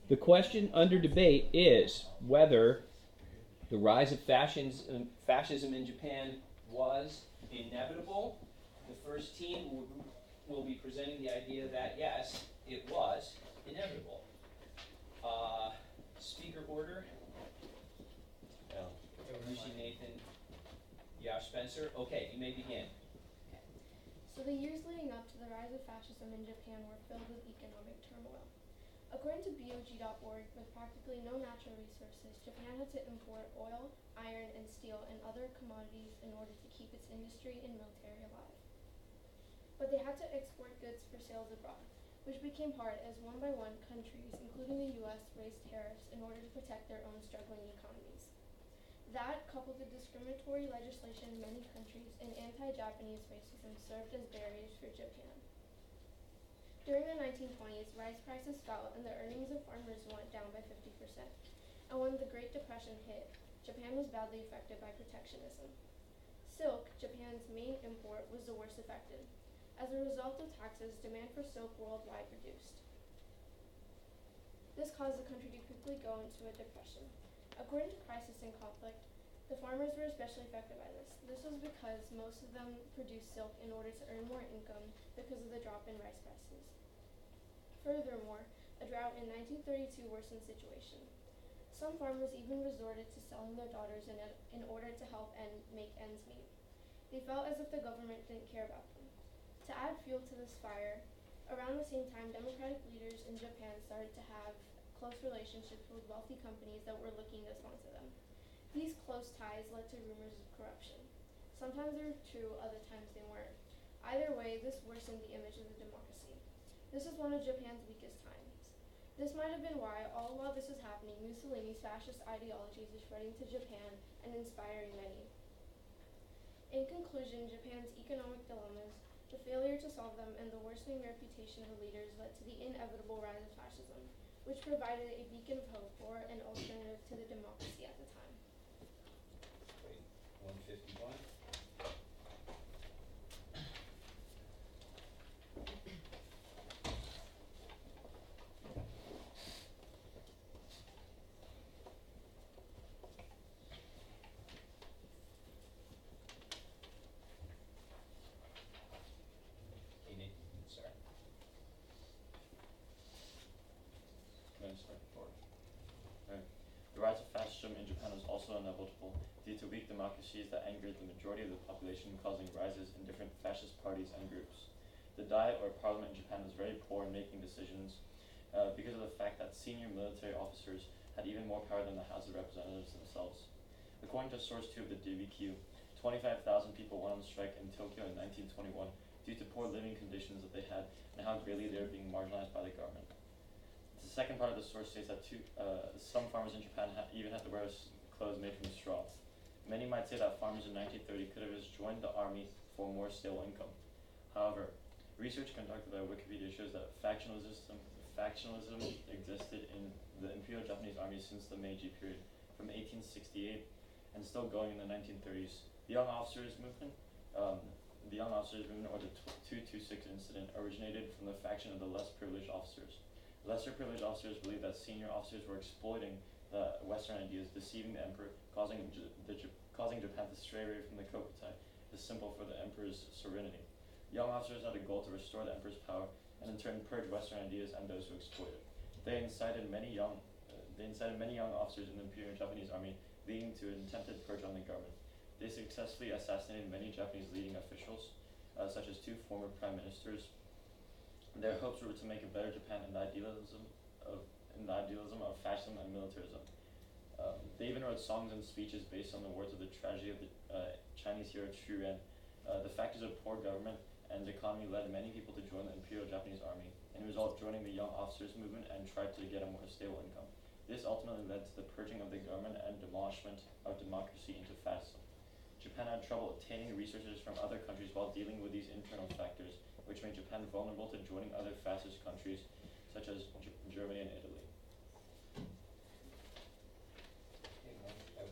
The question under debate is whether the rise of fascism in Japan was inevitable. The first team will be presenting the idea that yes, it was inevitable. Speaker order. Lucy, Nathan, Yash, Spencer. Okay, you may begin. So the years leading up to the rise of fascism in Japan were filled with economic turmoil. According to BOG.org, with practically no natural resources, Japan had to import oil, iron, and steel and other commodities in order to keep its industry and military alive. But they had to export goods for sales abroad, which became hard as one by one countries, including the US, raised tariffs in order to protect their own struggling economies. That, coupled with discriminatory legislation in many countries and anti-Japanese racism, served as barriers for Japan. During the 1920s, rice prices fell and the earnings of farmers went down by 50%. And when the Great Depression hit, Japan was badly affected by protectionism. Silk, Japan's main import, was the worst affected. As a result of taxes, demand for silk worldwide reduced. This caused the country to quickly go into a depression. According to Crisis and Conflict, the farmers were especially affected by this. This was because most of them produced silk in order to earn more income because of the drop in rice prices. Furthermore, a drought in 1932 worsened the situation. Some farmers even resorted to selling their daughters in order to help and make ends meet. They felt as if the government didn't care about them. To add fuel to this fire, around the same time, democratic leaders in Japan started to have close relationships with wealthy companies that were looking to sponsor them. These close ties led to rumors of corruption. Sometimes they were true, other times they weren't. Either way, this worsened the image of the democracy. This is one of Japan's weakest times. This might have been why, all while this was happening, Mussolini's fascist ideologies were spreading to Japan and inspiring many. In conclusion, Japan's economic dilemmas, the failure to solve them, and the worsening reputation of the leaders led to the inevitable rise of fascism, which provided a beacon of hope for an alternative to the democracy at the time. Wait, 151. Hey, Nathan, sorry. The rise of fascism in Japan was also inevitable due to weak democracies that angered the majority of the population, causing rises in different fascist parties and groups. The Diet, or parliament in Japan, was very poor in making decisions because of the fact that senior military officers had even more power than the House of Representatives themselves. According to source 2 of the DBQ, 25,000 people went on strike in Tokyo in 1921 due to poor living conditions that they had and how greatly they were being marginalized by the government. The second part of the source states that some farmers in Japan even had to wear clothes made from straw. Many might say that farmers in 1930 could have just joined the army for a more stable income. However, research conducted by Wikipedia shows that factionalism existed in the Imperial Japanese Army since the Meiji period, from 1868, and still going in the 1930s. The Young Officers Movement, or the 226 incident, originated from the faction of the less privileged officers. Lesser privileged officers believed that senior officers were exploiting the Western ideas, deceiving the emperor, causing Japan to stray away from the Kokutai, the symbol for the emperor's serenity. Young officers had a goal to restore the emperor's power and in turn purge Western ideas and those who exploited. They incited many young officers in the Imperial Japanese Army, leading to an attempted purge on the government. They successfully assassinated many Japanese leading officials, such as 2 former prime ministers. Their hopes were to make a better Japan in the idealism of fascism and militarism. They even wrote songs and speeches based on the words of the tragedy of the Chinese hero Chu Ren. The factors of poor government and economy led many people to join the Imperial Japanese Army, and as a result joining the Young Officers Movement and tried to get a more stable income. This ultimately led to the purging of the government and demolishment of democracy into fascism. Japan had trouble obtaining resources from other countries while dealing with these internal factors, which made Japan vulnerable to joining other fascist countries such as Germany and Italy. Okay,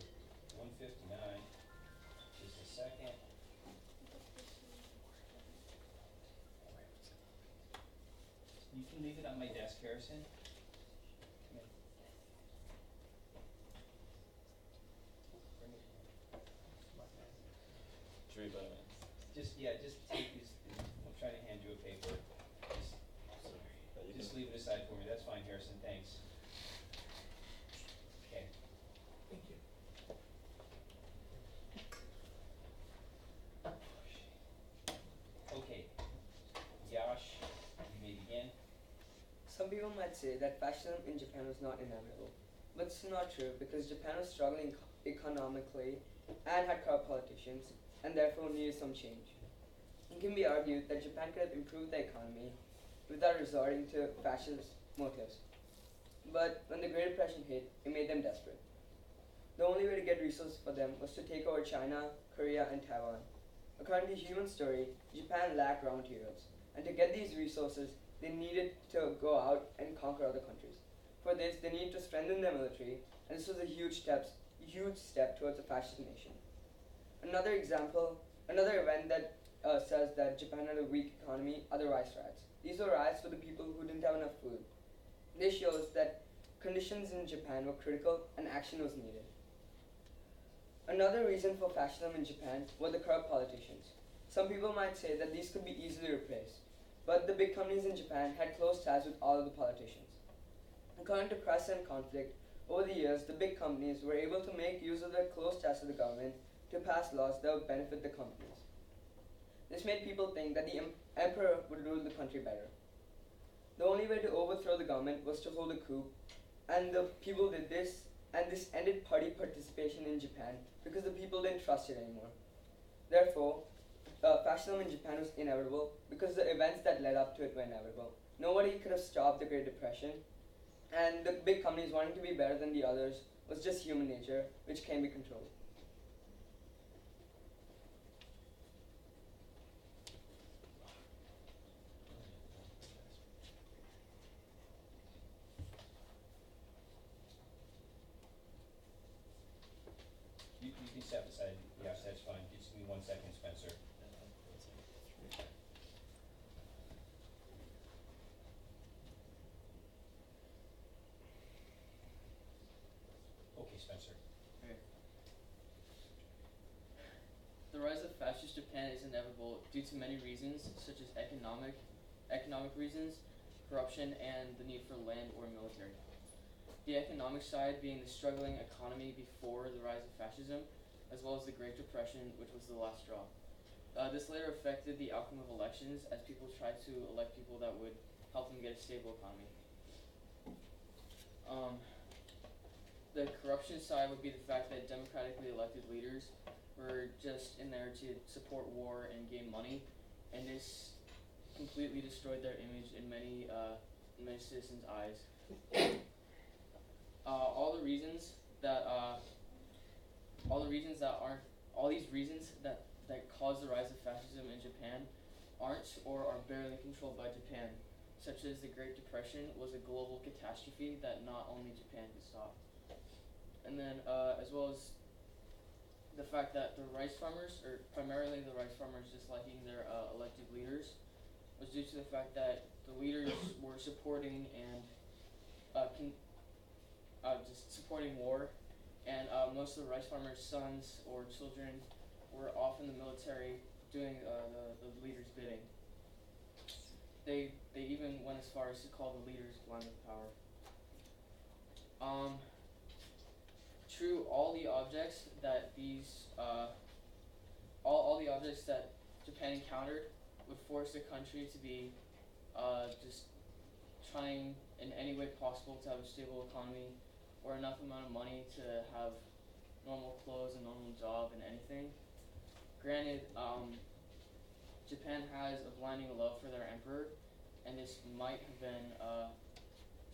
159. Just a second. You can leave it on my desk, Harrison. Come in. that's fine, Harrison, thanks. Okay. Thank you. Okay, Yash, you may begin. Some people might say that fascism in Japan was not inevitable, but this is not true because Japan was struggling economically and had corrupt politicians, and therefore needed some change. It can be argued that Japan could have improved the economy without resorting to fascist motives. But when the Great Depression hit, it made them desperate. The only way to get resources for them was to take over China, Korea, and Taiwan. According to Human Story, Japan lacked raw materials, and to get these resources, they needed to go out and conquer other countries. For this, they needed to strengthen their military, and this was a huge step towards a fascist nation. Another event that says that Japan had a weak economy are the rice riots. These were riots for the people who didn't have enough food. This shows that conditions in Japan were critical and action was needed. Another reason for fascism in Japan were the corrupt politicians. Some people might say that these could be easily replaced, but the big companies in Japan had close ties with all of the politicians. According to Press and Conflict, over the years, the big companies were able to make use of their close ties to the government to pass laws that would benefit the companies. This made people think that the emperor would rule the country better. The only way to overthrow the government was to hold a coup, and the people did this, and this ended party participation in Japan because the people didn't trust it anymore. Therefore, fascism in Japan was inevitable because the events that led up to it were inevitable. Nobody could have stopped the Great Depression, and the big companies wanting to be better than the others was just human nature, which can be controlled. You can step aside, Yash, that's fine. Just give me 1 second, Spencer. Okay, Spencer. Okay. The rise of fascist Japan is inevitable due to many reasons, such as economic reasons, corruption, and the need for land or military. The economic side being the struggling economy before the rise of fascism, as well as the Great Depression, which was the last straw. This later affected the outcome of elections as people tried to elect people that would help them get a stable economy. The corruption side would be the fact that democratically elected leaders were just in there to support war and gain money, and this completely destroyed their image in many citizens' eyes. All these reasons that caused the rise of fascism in Japan aren't or are barely controlled by Japan, such as the Great Depression was a global catastrophe that not only Japan could stop. And then as well as the fact that the rice farmers, or primarily the rice farmers disliking their elected leaders, was due to the fact that the leaders were supporting and just supporting war, and most of the rice farmers' sons or children were off in the military doing the leaders' bidding. They even went as far as to call the leaders blind with power. True, all the objects that all the objects that Japan encountered would force the country to be just trying in any way possible to have a stable economy or enough amount of money to have normal clothes, a normal job, and anything. Granted, Japan has a blinding love for their emperor, and this might have been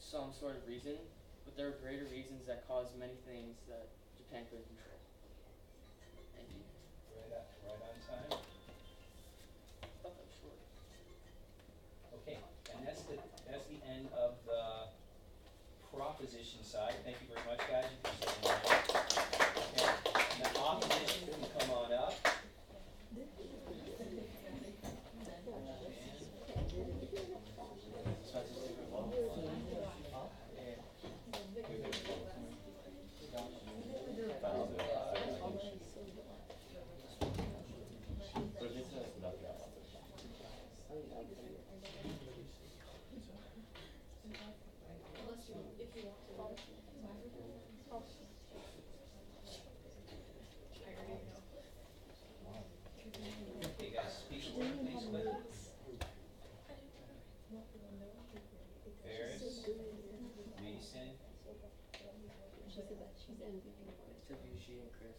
some sort of reason, but there are greater reasons that cause many things that Japan couldn't control. Thank you. Right on time. I thought that was short. Okay, and that's the end of the proposition side. Thank you very much, guys. You can sit down. Okay, and the opposition can come on up. Okay, guys, speak a word, please, quickly. Ferris, Mason, Tabushi and Chris.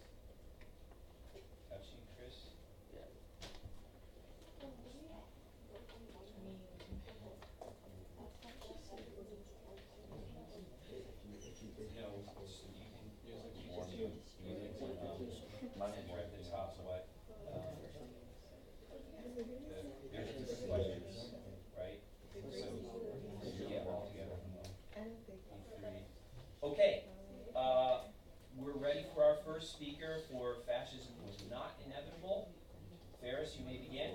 Fauci, Chris. Yeah. No, Mine enter is at the top, what, there's just more. questions, right? So, yeah, all together. Three. Okay, we're ready for our first speaker for Fascism Was Not Inevitable. Ferris, you may begin.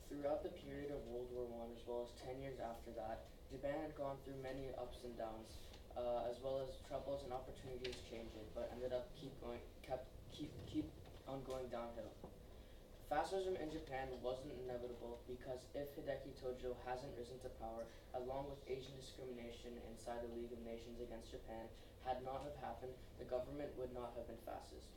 Throughout the period of World War I, as well as 10 years after that, Japan had gone through many ups and downs, as well as troubles and opportunities changed it, but ended up keep on going downhill. Fascism in Japan wasn't inevitable because if Hideki Tojo hasn't risen to power, along with Asian discrimination inside the League of Nations against Japan, had not have happened, the government would not have been fascist.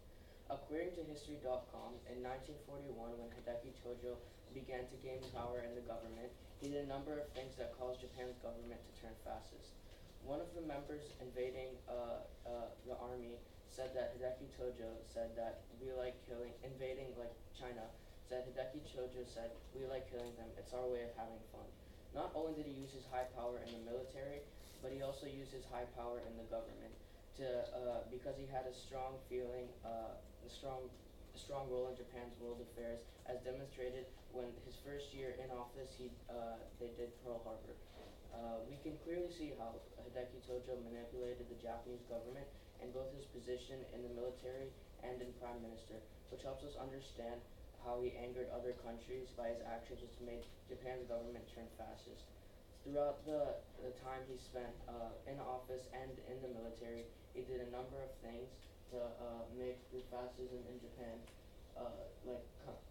According to History.com, in 1941, when Hideki Tojo began to gain power in the government, he did a number of things that caused Japan's government to turn fascist. One of the members invading the army said that Hideki Tojo said that invading like China, said Hideki Tojo said, "We like killing them, it's our way of having fun." Not only did he use his high power in the military, but he also used his high power in the government because he had a strong feeling, a strong role in Japan's world affairs, as demonstrated when his first year in office they did Pearl Harbor. We can clearly see how Hideki Tojo manipulated the Japanese government in both his position in the military and in prime minister, which helps us understand how he angered other countries by his actions, which made Japan's government turn fascist. Throughout the time he spent in office and in the military, he did a number of things to make the fascism in Japan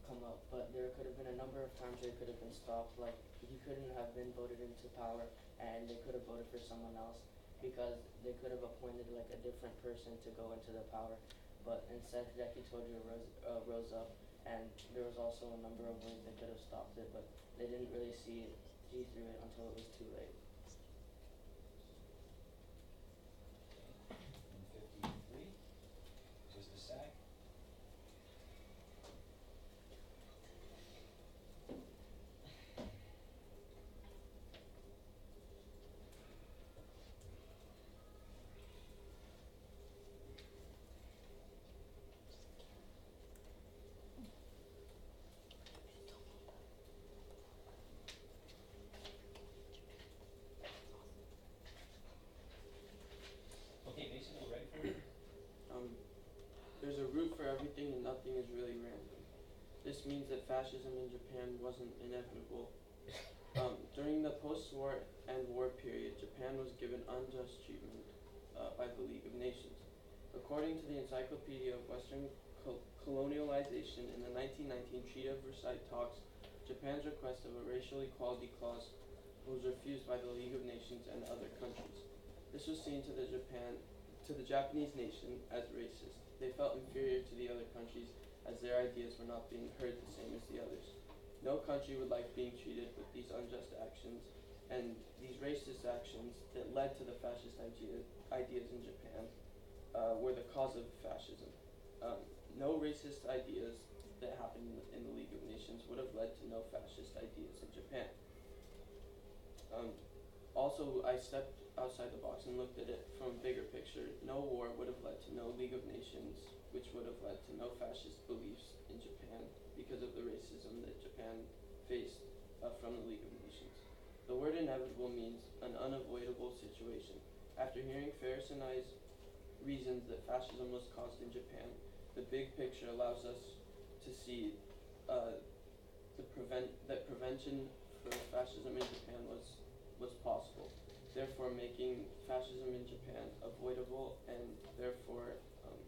come up, but there could have been a number of times where he could have been stopped, like he couldn't have been voted into power and they could have voted for someone else because they could have appointed like a different person to go into the power, but instead Hideki Tojo rose up, and there was also a number of ways they could have stopped it, but they didn't really see through it until it was too late. And 53, just a sec. Okay, Mason, we're ready for it. There's a root for everything and nothing is really random. This means that fascism in Japan wasn't inevitable. During the post-war and war period, Japan was given unjust treatment by the League of Nations. According to the Encyclopedia of Western Colonialization, in the 1919 Treaty of Versailles talks, Japan's request of a racial equality clause was refused by the League of Nations and other countries. This was seen to the Japanese nation as racist. They felt inferior to the other countries as their ideas were not being heard the same as the others. No country would like being treated with these unjust actions, and these racist actions that led to the fascist ideas in Japan were the cause of fascism. No racist ideas that happened in the League of Nations would have led to no fascist ideas in Japan. Also, I stepped outside the box and looked at it from a bigger picture. No war would have led to no League of Nations, which would have led to no fascist beliefs in Japan because of the racism that Japan faced from the League of Nations. The word inevitable means an unavoidable situation. After hearing Ferris and I's reasons that fascism was caused in Japan, the big picture allows us to see that prevention for fascism in Japan was possible, therefore making fascism in Japan avoidable and therefore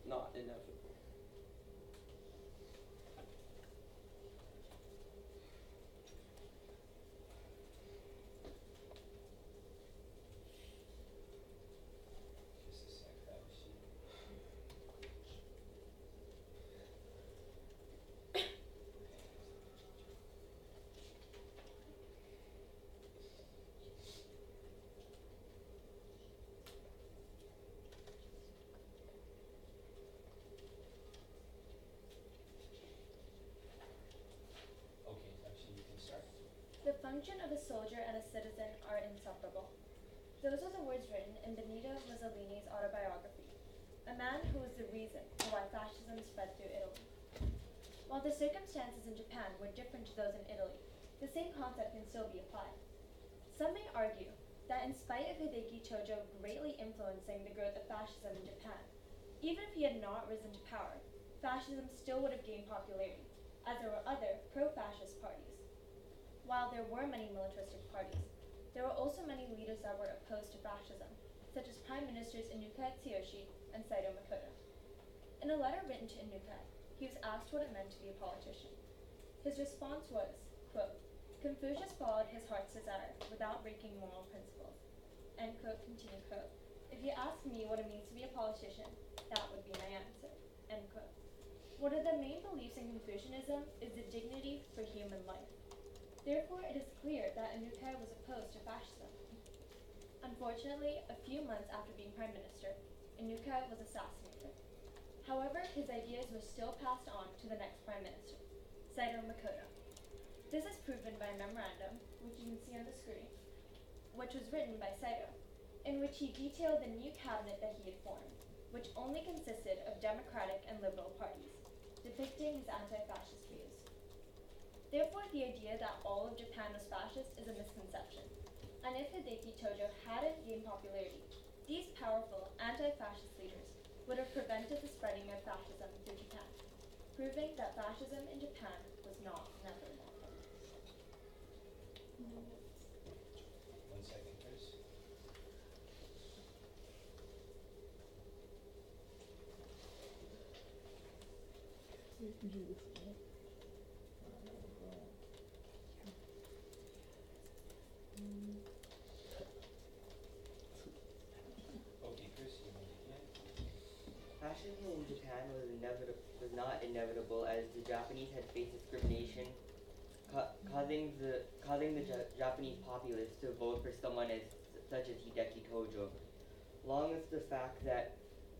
not inevitable. function of a soldier and a citizen are inseparable. Those are the words written in Benito Mussolini's autobiography, a man who was the reason for why fascism spread through Italy. While the circumstances in Japan were different to those in Italy, the same concept can still be applied. Some may argue that in spite of Hideki Tojo greatly influencing the growth of fascism in Japan, even if he had not risen to power, fascism still would have gained popularity, as there were other pro-fascist parties. While there were many militaristic parties, there were also many leaders that were opposed to fascism, such as Prime Ministers Inuka Tsuyoshi and Saito Makoto. In a letter written to Inuka, he was asked what it meant to be a politician. His response was, quote, "Confucius followed his heart's desire without breaking moral principles." End quote, continue quote. If you ask me what it means to be a politician, that would be my answer. End quote. One of the main beliefs in Confucianism is the dignity for human life. Therefore, it is clear that Inuka was opposed to fascism. Unfortunately, a few months after being prime minister, Inuka was assassinated. However, his ideas were still passed on to the next prime minister, Saito Makoto. This is proven by a memorandum, which you can see on the screen, which was written by Saito, in which he detailed the new cabinet that he had formed, which only consisted of democratic and liberal parties, depicting his anti-fascist views. Therefore, the idea that all of Japan was fascist is a misconception, and if Hideki Tojo hadn't gained popularity, these powerful anti-fascist leaders would have prevented the spreading of fascism through Japan, proving that fascism in Japan was not inevitable. 1 second, Chris. Okay, Chris, you want to begin? Fascism in Japan was not inevitable, as the Japanese had faced discrimination, causing the Japanese populace to vote for someone such as Hideki Tojo. Along with the fact that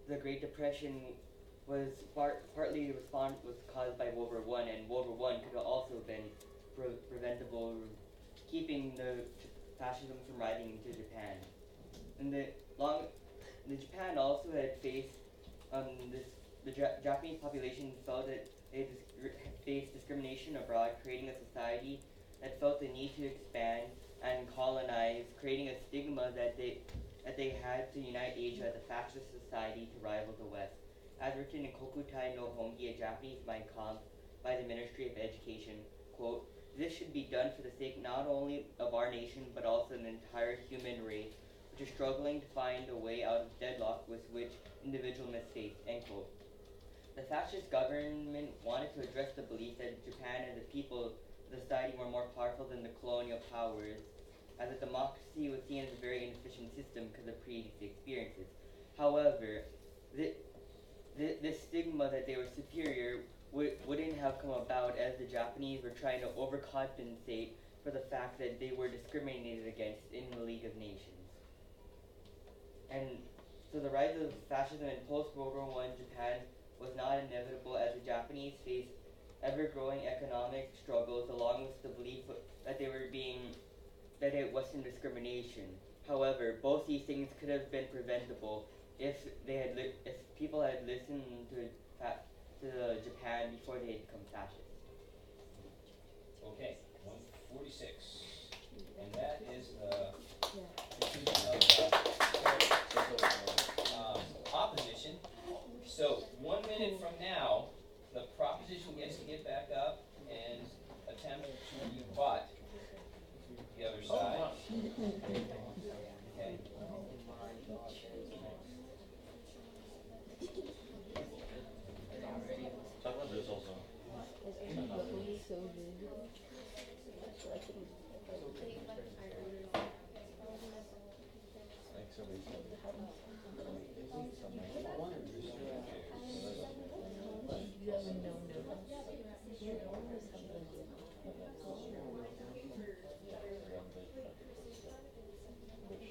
the Great Depression was partly caused by World War I, and World War I could have also been preventable, keeping the fascism from rising into Japan. And the Japan also had faced the Japanese population felt that they faced discrimination abroad, creating a society that felt the need to expand and colonize, creating a stigma that they had to unite Asia as a fascist society to rival the West. As written in Kokutai no Hongi, a Japanese Mein Kampf by the Ministry of Education, quote, "This should be done for the sake not only of our nation, but also the entire human race, which is struggling to find a way out of deadlock with which individual must face," end quote. The fascist government wanted to address the belief that Japan and the people of the society were more powerful than the colonial powers, as a democracy was seen as a very inefficient system because of previous experiences. However, this stigma that they were superior wouldn't have come about, as the Japanese were trying to overcompensate for the fact that they were discriminated against in the League of Nations. And so the rise of fascism in post-World War I Japan was not inevitable, as the Japanese faced ever-growing economic struggles, along with the belief that it wasn't discrimination. However, both these things could have been preventable if people had listened to Japan before they had become fascist. Okay, 146. And that is the conclusion of opposition. So 1 minute from now, the proposition gets to get back up and attempt to rebut the other side. Okay. Talk about this also.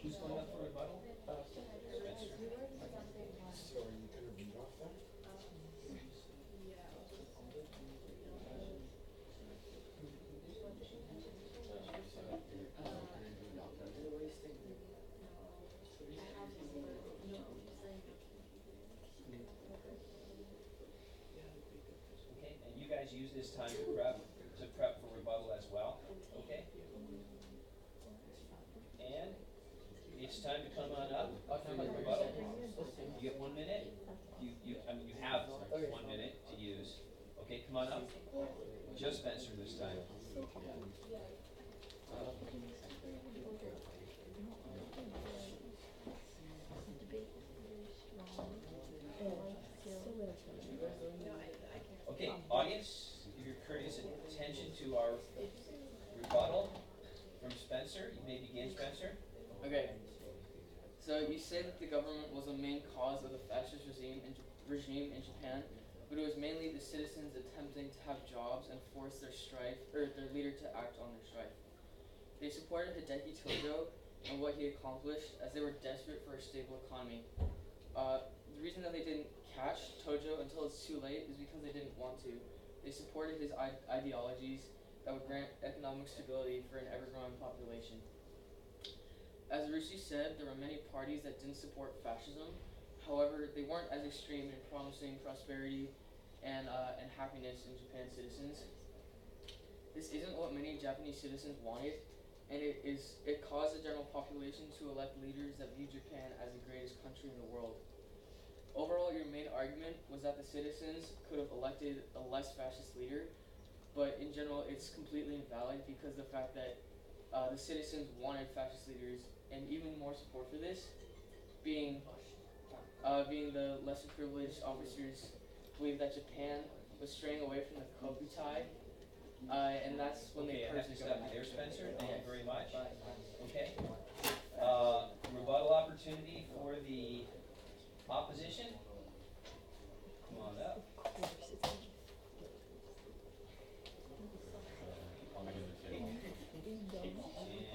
Who's going up for rebuttal? Spencer. So are you gonna read off that? this time to prep for rebuttal as well. Okay? And it's time to come on up for your rebuttal. You get 1 minute. You have 1 minute to use. Okay, come on up. Just Spencer this time. Okay, audience, give your courteous attention to our rebuttal from Spencer. You may begin, Spencer. Okay. So you say that the government was the main cause of the fascist regime in Japan, but it was mainly the citizens attempting to have jobs and force their leader to act on their strife. They supported Hideki Tojo and what he accomplished, as they were desperate for a stable economy. The reason that they didn't catch Tojo until it's too late is because they didn't want to. They supported his ideologies that would grant economic stability for an ever-growing population. As Rushi said, there were many parties that didn't support fascism. However, they weren't as extreme in promising prosperity and happiness in Japan's citizens. This isn't what many Japanese citizens wanted, and it caused the general population to elect leaders that viewed Japan as the greatest country in the world. Overall, your main argument was that the citizens could have elected a less fascist leader, but in general, it's completely invalid because the fact that the citizens wanted fascist leaders, and even more support for this, being the lesser privileged officers believed that Japan was straying away from the Kokutai, and that's when they Okay, I have to purged stop you there, Spencer. Thank you very much. Okay. Rebuttal opportunity for the opposition. Come on up.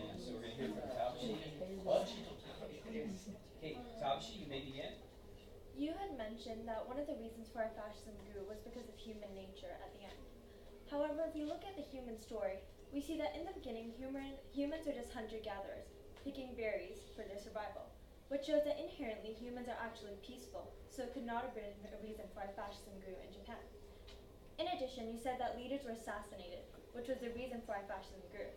And so we're going to hear from Taoshi. Okay, Taoshi, you may begin. You had mentioned that one of the reasons for our fascism grew was because of human nature at the end. However, if you look at the human story, we see that in the beginning, humans are just hunter-gatherers, picking berries for their survival, which shows that inherently humans are actually peaceful, so it could not have been a reason for why fascism grew in Japan. In addition, you said that leaders were assassinated, which was the reason for why fascism grew.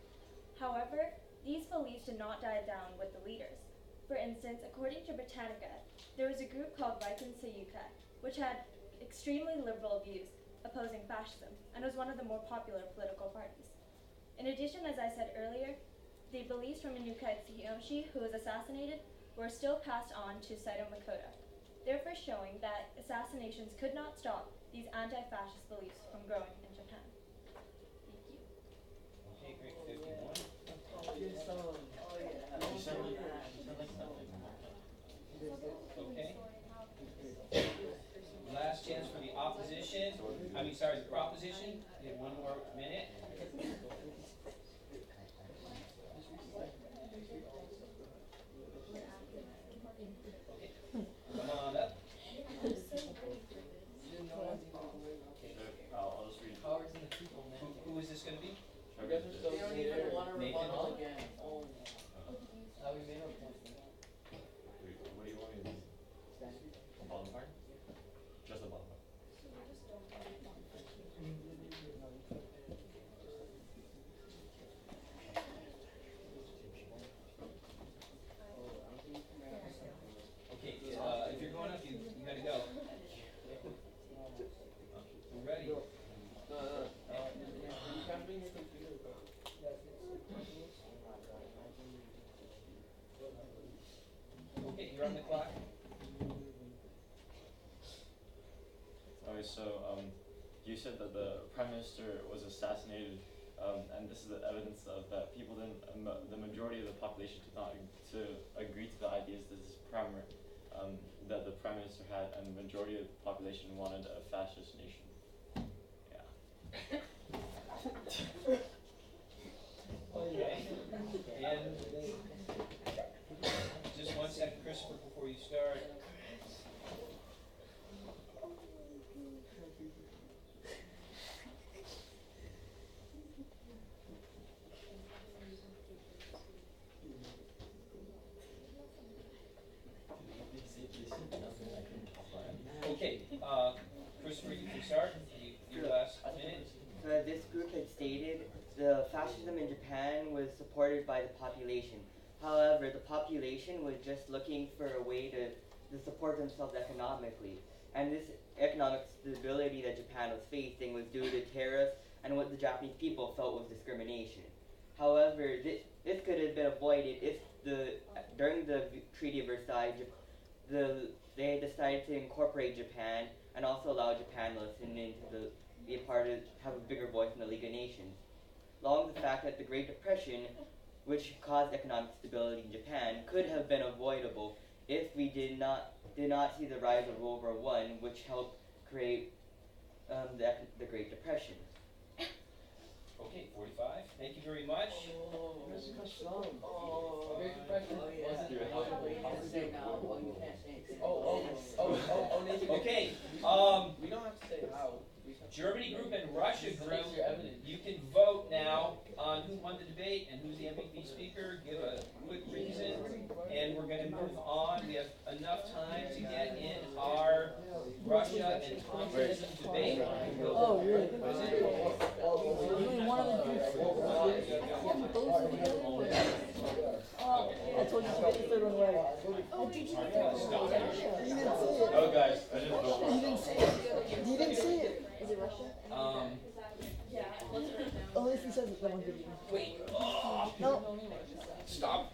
However, these beliefs did not die down with the leaders. For instance, according to Britannica, there was a group called Riken Seiyukai, which had extremely liberal views opposing fascism, and was one of the more popular political parties. In addition, as I said earlier, the beliefs from Inukai Tsuyoshi, who was assassinated, were still passed on to Saito Makoto, therefore showing that assassinations could not stop these anti-fascist beliefs from growing in Japan. Thank you. Okay, great. 51. Okay. Last chance for the opposition. The proposition. You have 1 more minute. Okay. Come on up. I'll just read. Powers in the people, man. Who is this going to be? You guys are so They don't scared. even want to Nathan? rebuttal again. Oh. How we made our point. What do you want me to do? A bottom part? Just a bottom part. Okay, if you're going up, you got to go. We're ready. No. You can't bring your computer, bro. Okay, you're on the clock. Okay, so you said that the prime minister was assassinated, and this is the evidence of that people didn't, the majority of the population did not agree to the ideas that that the prime minister had, and the majority of the population wanted a fascist nation. Yeah. Okay. And just 1 second, Christopher, before you start. Okay, Christopher, you can start. Your last minute. So as this group had stated, the fascism in Japan was supported by the population. However, the population was just looking for a way to support themselves economically. And this economic stability that Japan was facing was due to tariffs and what the Japanese people felt was discrimination. However, this could have been avoided if during the Treaty of Versailles, they decided to incorporate Japan and also allow Japan to listen into be a part of, have a bigger voice in the League of Nations. Along with the fact that the Great Depression, which caused economic stability in Japan, could have been avoidable if we did not see the rise of World War I, which helped create the Great Depression. Okay, 45. Thank you very much. Great Depression wasn't Yeah. Nathan, Okay, we don't have to say how. We just have to- Germany group and Russia group. What's your evidence? You can vote now on who won the debate and who's the MVP speaker. Give a quick reason, and we're going to move on. We have enough time to get in our Russia and communism debate. Oh, really? What is it? Only one of the groups. I told you to get the third one right. You didn't see it. Oh guys, I just don't. You didn't see it. You didn't see it. Is it Russia? Unless he says it's the one video. Wait. Oh, No. stop.